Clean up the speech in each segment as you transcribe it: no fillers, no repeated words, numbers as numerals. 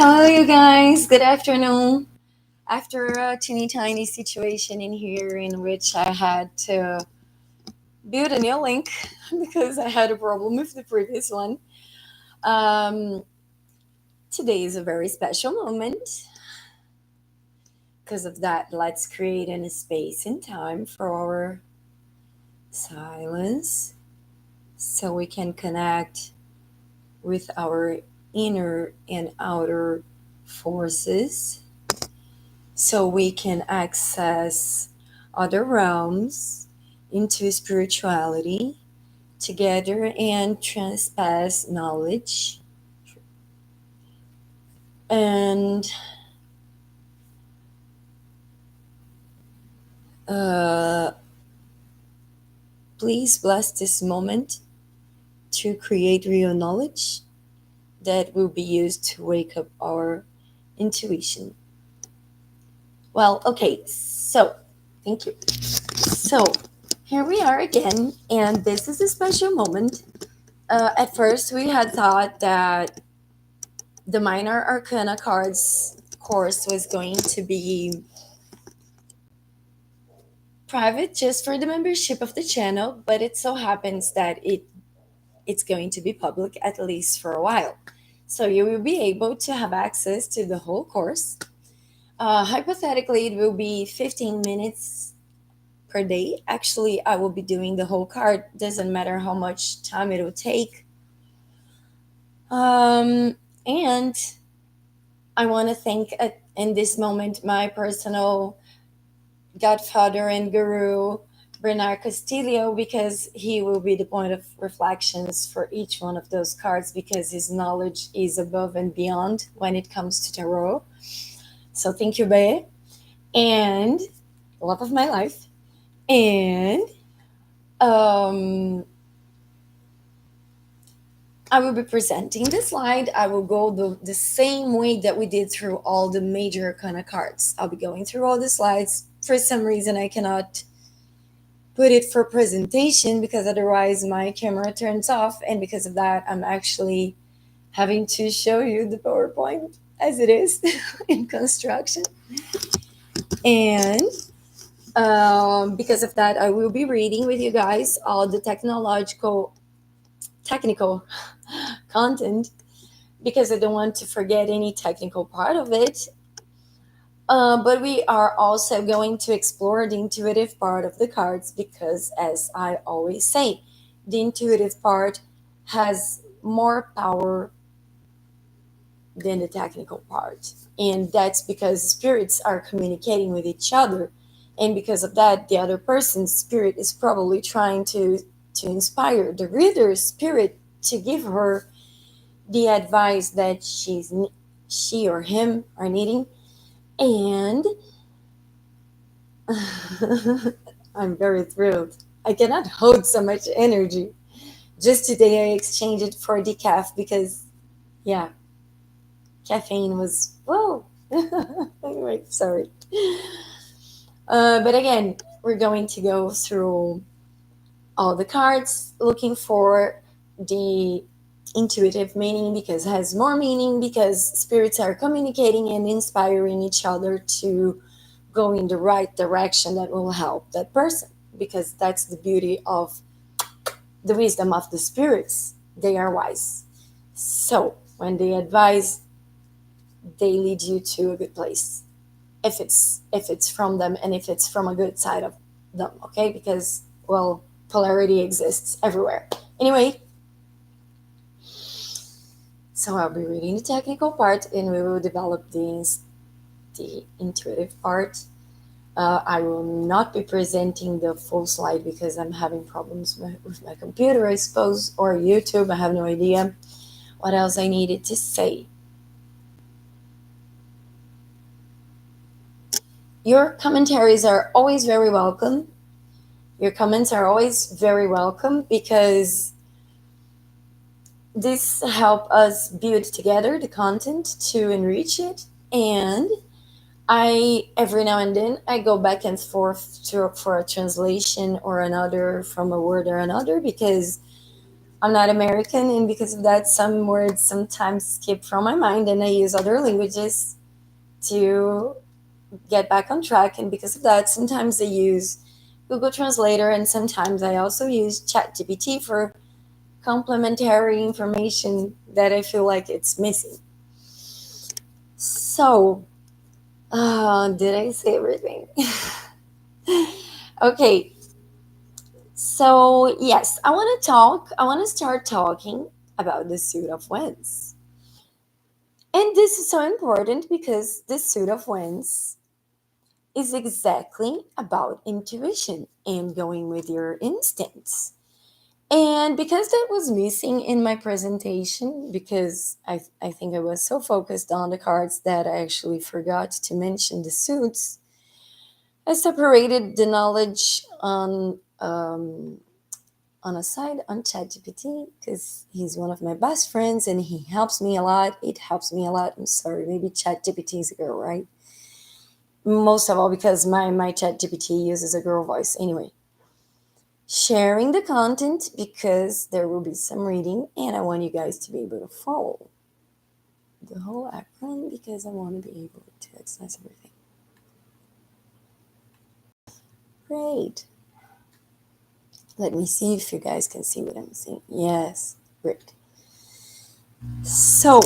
Hello, you guys. Good afternoon. After a teeny tiny situation in here in which I had to build a new link because I had a problem with the previous one, um, today is a very special moment. Because of that, let's create a space and time for our silence so we can connect with our inner and outer forces so we can access other realms into spirituality together and transpass knowledge. And uh, please bless this moment to create real knowledge that will be used to wake up our intuition. Well, okay, so thank you. So here we are again, and this is a special moment. At first, we had thought that the Minor Arcana cards course was going to be private just for the membership of the channel, but it so happens that it's going to be public at least for a while. So you will be able to have access to the whole course. Hypothetically, it will be 15 minutes per day. Actually, I will be doing the whole card. Doesn't matter how much time it will take. And I want to thank in this moment my personal godfather and guru, Bernard Castillo, because he will be the point of reflections for each one of those cards because his knowledge is above and beyond when it comes to tarot. So thank you, Bae. And love of my life. And I will be presenting the slide. I will go the same way that we did through all the major arcana cards. I'll be going through all the slides. For some reason, I cannot put it for presentation because otherwise my camera turns off. And because of that, I'm actually having to show you the PowerPoint as it is in construction. And because of that, I will be reading with you guys all the technical content because I don't want to forget any technical part of it. But we are also going to explore the intuitive part of the cards because, as I always say, the intuitive part has more power than the technical part. And that's because spirits are communicating with each other. And because of that, the other person's spirit is probably trying to inspire the reader's spirit to give her the advice that she or him are needing. And I'm very thrilled. I cannot hold so much energy. Just today I exchanged it for decaf because, yeah, caffeine was, whoa. Anyway, sorry. But again, we're going to go through all the cards looking for the intuitive meaning because it has more meaning because spirits are communicating and inspiring each other to go in the right direction that will help that person because that's the beauty of the wisdom of the spirits. They are wise. So when they advise, they lead you to a good place if it's from them and if it's from a good side of them, okay? Because, well, polarity exists everywhere. Anyway, so I'll be reading the technical part and we will develop the intuitive part. I will not be presenting the full slide because I'm having problems with my computer, I suppose, or YouTube. I have no idea what else I needed to say. Your commentaries are always very welcome. Your comments are always very welcome because this help us build together the content to enrich it. And I every now and then I go back and forth for a translation or another from a word or another because I'm not American, and because of that, some words sometimes skip from my mind, and I use other languages to get back on track. And because of that, sometimes I use Google Translator, and sometimes I also use ChatGPT for complementary information that I feel like it's missing. So, did I say everything? Okay, so yes, I want to start talking about the suit of wands. And this is so important because the suit of wands is exactly about intuition and going with your instincts. And because that was missing in my presentation, because I think I was so focused on the cards that I actually forgot to mention the suits, I separated the knowledge on a side on ChatGPT because he's one of my best friends and he helps me a lot. It helps me a lot. I'm sorry, maybe ChatGPT is a girl, right? Most of all because my ChatGPT uses a girl voice. Anyway, sharing the content because there will be some reading and I want you guys to be able to follow the whole acronym because I want to be able to access everything. Great. Let me see if you guys can see what I'm saying. Yes, great. So,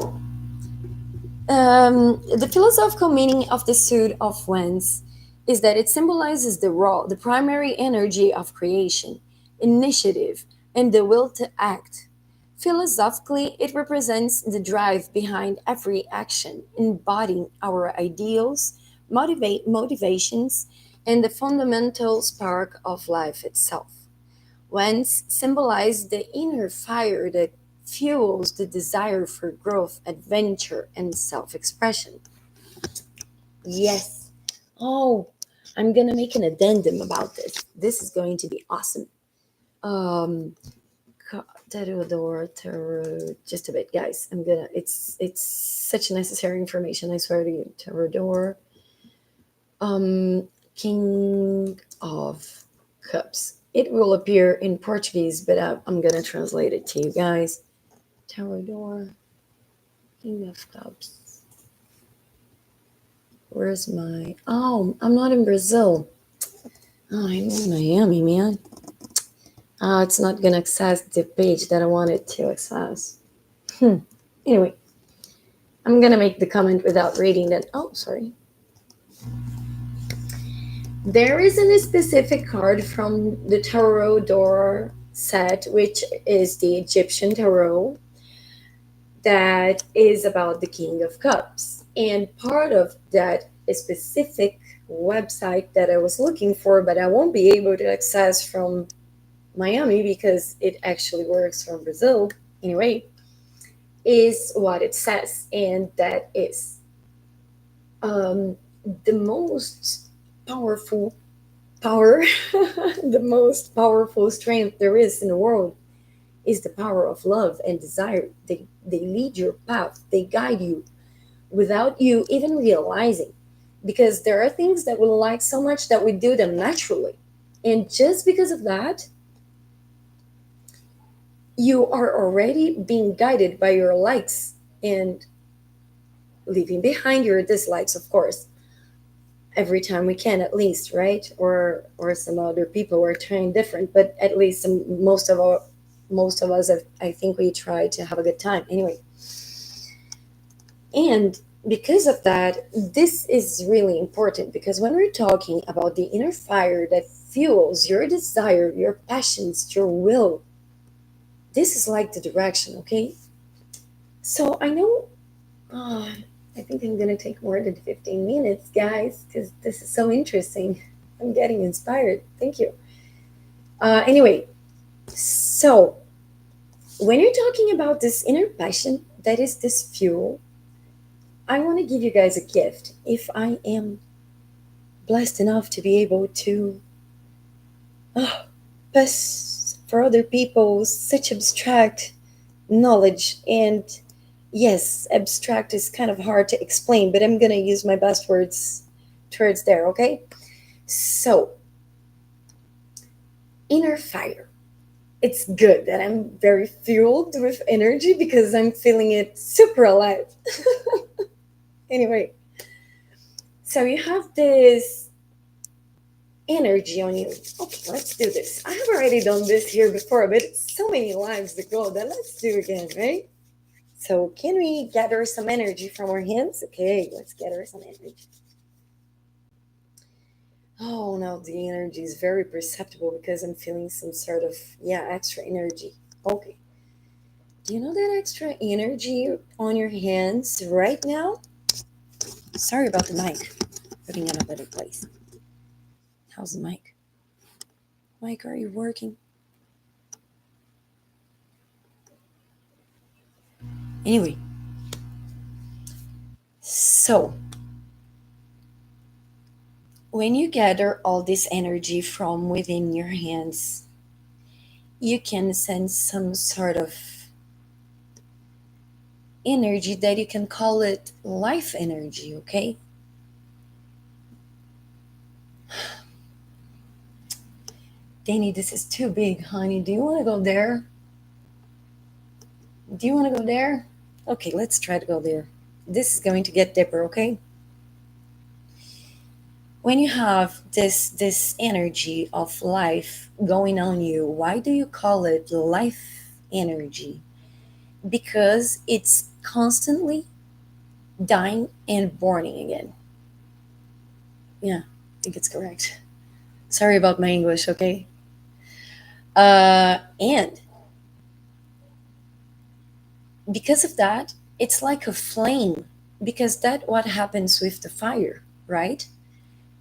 the philosophical meaning of the suit of wands is that it symbolizes the raw, the primary energy of creation, initiative, and the will to act. Philosophically, it represents the drive behind every action, embodying our ideals, motivations, and the fundamental spark of life itself. Wands symbolize the inner fire that fuels the desire for growth, adventure, and self expression. Yes. Oh, I'm gonna make an addendum about this. This is going to be awesome. Um, tarot, just a bit, guys. It's such necessary information. I swear to you, tarot. King of Cups. It will appear in Portuguese, but I'm gonna translate it to you guys. Tower, King of Cups. Where's my? Oh, I'm not in Brazil. Oh, I'm in Miami, man. It's not gonna access the page that I wanted to access. Anyway, I'm gonna make the comment without reading that. Oh, sorry. There isn't a specific card from the Tarot door set, which is the Egyptian Tarot, that is about the King of Cups. And part of that specific website that I was looking for, but I won't be able to access from Miami because it actually works from Brazil anyway, is what it says. And that is the most powerful power, the most powerful strength there is in the world is the power of love and desire. They lead your path, they guide you without you even realizing. Because there are things that we like so much that we do them naturally. And just because of that, you are already being guided by your likes and leaving behind your dislikes, of course, every time we can, at least, right? Or some other people are trying different, but at least most of us, I think we try to have a good time anyway. And because of that, this is really important because when we're talking about the inner fire that fuels your desire, your passions, your will, this is like the direction, okay? So I know, uh, I think I'm gonna take more than 15 minutes, guys, because this is so interesting. I'm getting inspired. Thank you. Anyway, so when you're talking about this inner passion, that is this fuel, I want to give you guys a gift. If I am blessed enough to be able to pass for other people such abstract knowledge, and yes, abstract is kind of hard to explain, but I'm going to use my best words towards there, okay? So, inner fire. it's good that I'm very fueled with energy because I'm feeling it super alive. Anyway, so you have this energy on you. Okay, let's do this. I have already done this here before, but it's so many lives ago that let's do again, right? So can we gather some energy from our hands? Okay, let's gather some energy. Oh no, the energy is very perceptible because I'm feeling some sort of, yeah, extra energy. Okay. Do you know that extra energy on your hands right now? Sorry about the mic. Putting it in a better place. How's the mic? Mic, are you working? Anyway, so when you gather all this energy from within your hands, you can sense some sort of energy that you can call it life energy, okay? Danny, this is too big, honey. Do you want to go there? Do you want to go there? Okay, let's try to go there. This is going to get deeper, okay? When you have this energy of life going on you, why do you call it life energy? Because it's constantly dying and borning again. Yeah, I think it's correct. Sorry about my English, okay? And because of that, it's like a flame, because that what happens with the fire, right?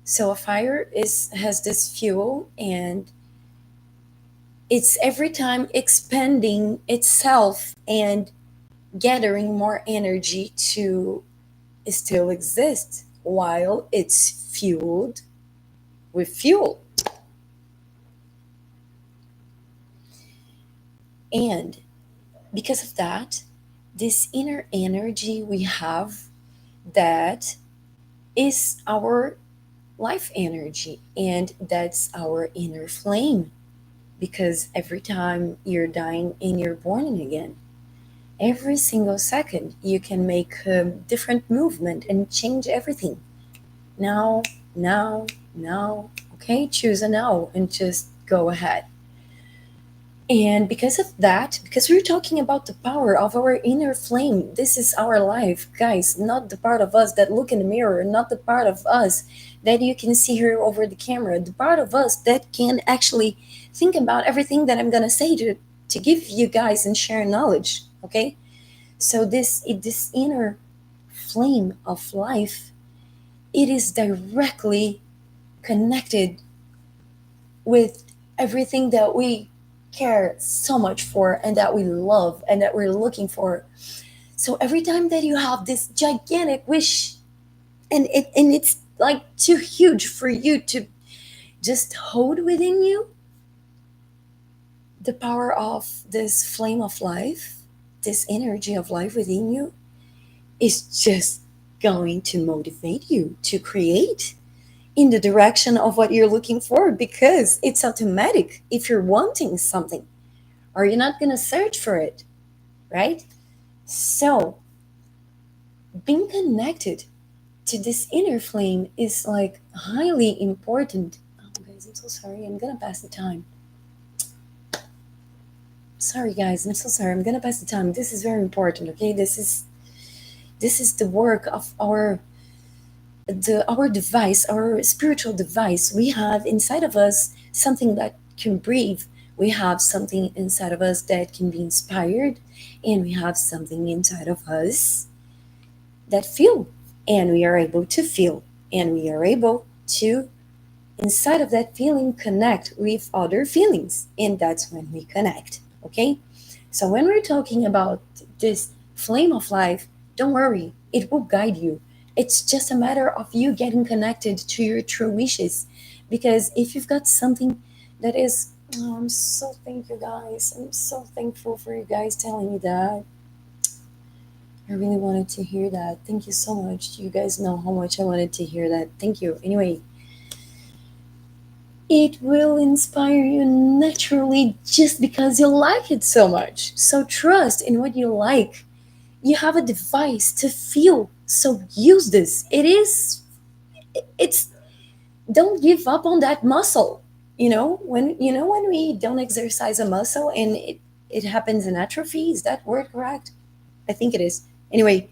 So a fire is has this fuel, and it's every time expanding itself and gathering more energy to still exist while it's fueled with fuel. And because of that, this inner energy we have, that is our life energy, and that's our inner flame, because every time you're dying and you're born again, every single second you can make a different movement and change everything. Now, now, now. Okay, choose a now and just go ahead. And because of that, because we're talking about the power of our inner flame, this is our life, guys, not the part of us that look in the mirror, not the part of us that you can see here over the camera, the part of us that can actually think about everything that I'm going to say to give you guys and share knowledge, okay? So this inner flame of life, it is directly connected with everything that we care so much for and that we love and that we're looking for. So every time that you have this gigantic wish, and it's like too huge for you to just hold within you, the power of this flame of life, this energy of life within you, is just going to motivate you to create in the direction of what you're looking for, because it's automatic. If you're wanting something, or you're not going to search for it, right? So being connected to this inner flame is like highly important. Oh guys, I'm so sorry, I'm gonna pass the time. Sorry guys, I'm so sorry, I'm gonna pass the time. This is very important, okay? This is the work of our device, our spiritual device. We have inside of us something that can breathe. We have something inside of us that can be inspired, and we have something inside of us that feel, and we are able to feel, and we are able to, inside of that feeling, connect with other feelings, and that's when we connect. Okay, so when we're talking about this flame of life, don't worry, it will guide you. It's just a matter of you getting connected to your true wishes, because if you've got something that is, oh, I'm so thank you guys, I'm so thankful for you guys telling me that. I really wanted to hear that. Thank you so much. You guys know how much I wanted to hear that. Thank you. Anyway, it will inspire you naturally just because you like it so much. So trust in what you like. You have a device to feel, so use this. It's don't give up on that muscle. When we don't exercise a muscle and it happens in atrophy, is that word correct? I think it is. Anyway,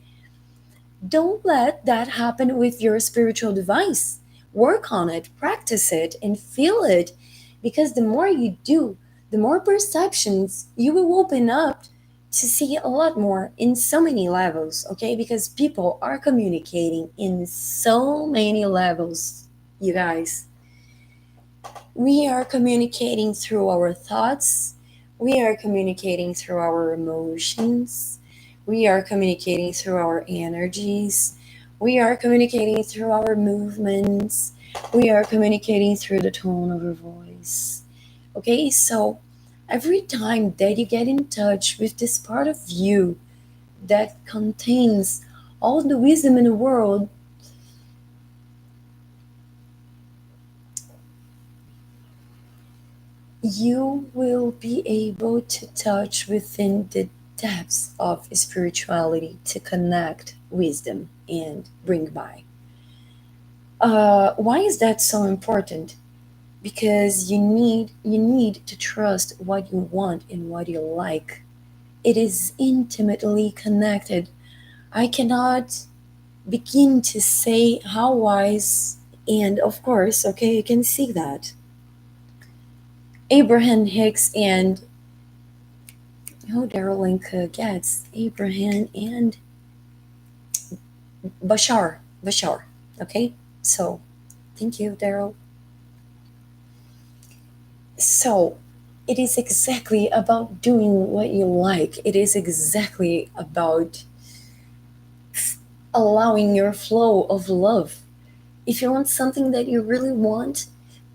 don't let that happen with your spiritual device. Work on it, practice it, and feel it. Because the more you do, the more perceptions you will open up to see a lot more in so many levels, okay? Because people are communicating in so many levels, you guys. We are communicating through our thoughts, we are communicating through our emotions, we are communicating through our energies, we are communicating through our movements, we are communicating through the tone of our voice. Okay, so every time that you get in touch with this part of you that contains all the wisdom in the world, you will be able to touch within the depths of spirituality to connect wisdom and bring by. Why is that so important? Because you need to trust what you want and what you like. It is intimately connected. I cannot begin to say how wise, and of course, okay, you can see that Abraham Hicks and who Daryl gets Abraham and Bashar. Okay, so thank you, Daryl. So it is exactly about doing what you like. It is exactly about allowing your flow of love. If you want something that you really want,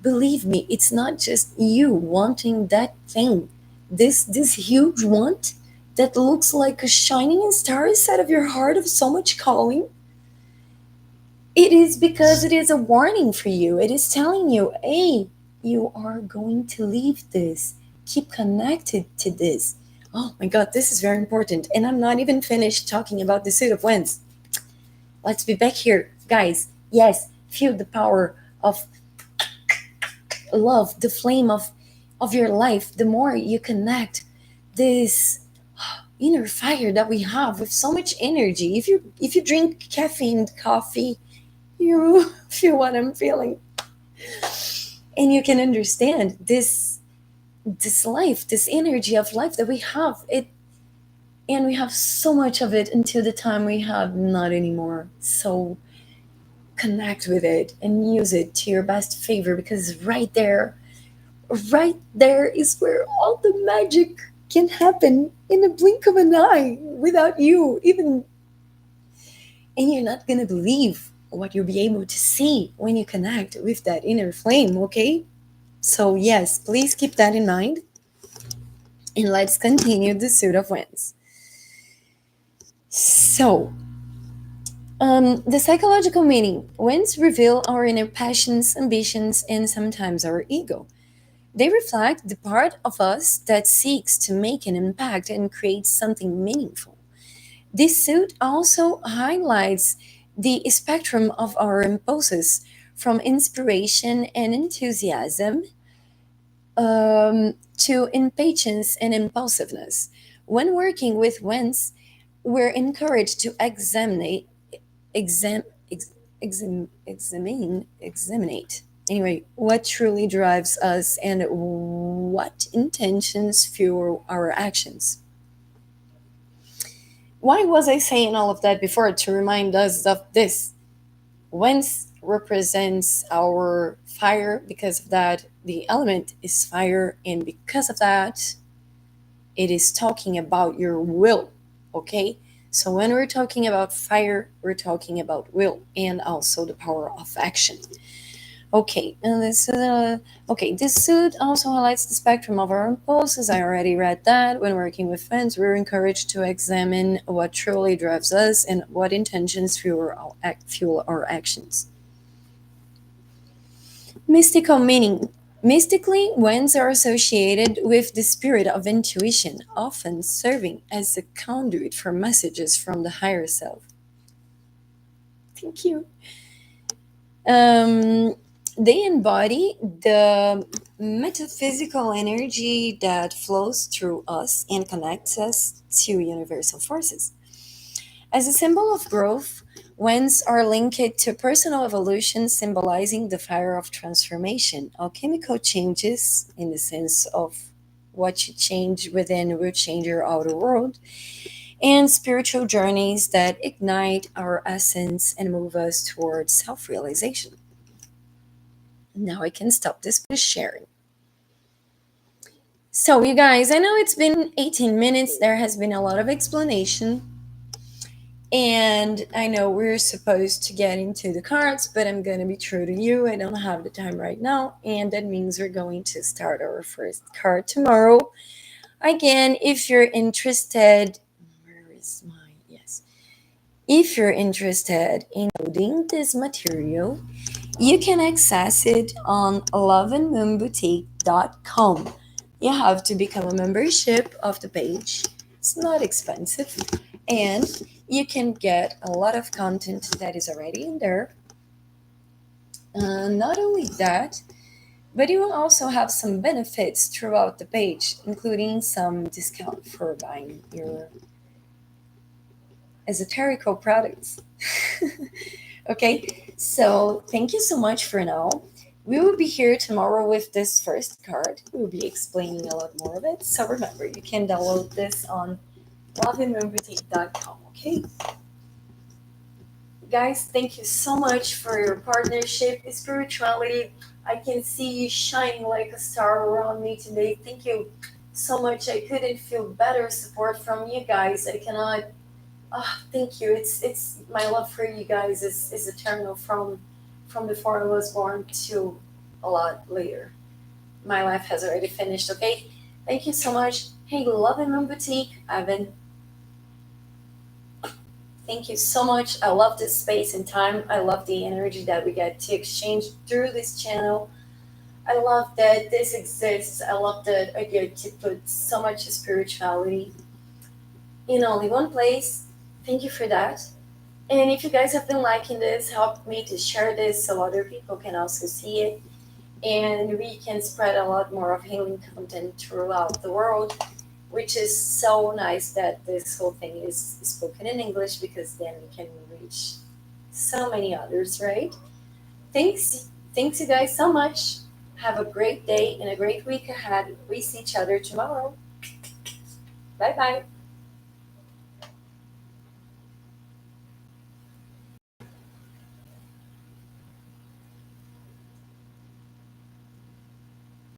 believe me, it's not just you wanting that thing. This huge want that looks like a shining star inside of your heart of so much calling. It is because it is a warning for you. It is telling you, hey, you are going to leave this. Keep connected to this. Oh my God, this is very important. And I'm not even finished talking about the Suit of Winds. Let's be back here. Guys, yes, feel the power of love, the flame of your life. The more you connect this inner fire that we have with so much energy. If you drink caffeine coffee, you feel what I'm feeling. And you can understand this life, this energy of life that we have. And we have so much of it until the time we have not anymore. So connect with it and use it to your best favor, because right there is where all the magic can happen in a blink of an eye without you even. And you're not gonna believe what you'll be able to see when you connect with that inner flame, okay? So yes, please keep that in mind, and let's continue the Suit of Wands. So the psychological meaning: winds reveal our inner passions, ambitions, and sometimes our ego. They reflect the part of us that seeks to make an impact and create something meaningful. This suit also highlights the spectrum of our impulses, from inspiration and enthusiasm to impatience and impulsiveness. When working with winds, we're encouraged to exam, ex, examinate. Anyway, what truly drives us and what intentions fuel our actions. Why was I saying all of that before? To remind us of this. Winds represents our fire. Because of that, the element is fire, and because of that, it is talking about your will. Okay, so when we're talking about fire, we're talking about will and also the power of action. Okay, and this suit also highlights the spectrum of our impulses. I already read that. When working with friends, we're encouraged to examine what truly drives us and what intentions fuel our actions. Mystical meaning. Mystically, wands are associated with the spirit of intuition, often serving as a conduit for messages from the higher self. Thank you. Um, they embody the metaphysical energy that flows through us and connects us to universal forces. As a symbol of growth, wands are linked to personal evolution, symbolizing the fire of transformation. Alchemical changes, in the sense of what you change within will change your outer world, and spiritual journeys that ignite our essence and move us towards self realization. Now I can stop this with sharing. So, you guys, I know it's been 18 minutes. There has been a lot of explanation. And I know we're supposed to get into the cards, but I'm going to be true to you. I don't have the time right now. And that means we're going to start our first card tomorrow. Again, if you're interested, where is my, yes. If you're interested in downloading this material, you can access it on loveandmoonboutique.com. You have to become a membership of the page. It's not expensive. And you can get a lot of content that is already in there. Not only that, but you will also have some benefits throughout the page, including some discount for buying your esoterical products. Okay, so thank you so much for now. We will be here tomorrow with this first card. We will be explaining a lot more of it. So remember, you can download this on loveandmoonboutique.com, okay? Guys, thank you so much for your partnership, spirituality. I can see you shining like a star around me today. Thank you so much. I couldn't feel better support from you guys. I cannot. Thank you. It's my love for you guys is eternal from before I was born to a lot later. My life has already finished. Okay. Thank you so much. Hey, Love and Moon Boutique. Thank you so much. I love this space and time. I love the energy that we get to exchange through this channel. I love that this exists. I love that I get to put so much spirituality in only one place. Thank you for that. And if you guys have been liking this, help me to share this so other people can also see it. And we can spread a lot more of healing content throughout the world, which is so nice that this whole thing is spoken in English because then we can reach so many others, right? Thanks you guys so much. Have a great day and a great week ahead. We see each other tomorrow. Bye bye.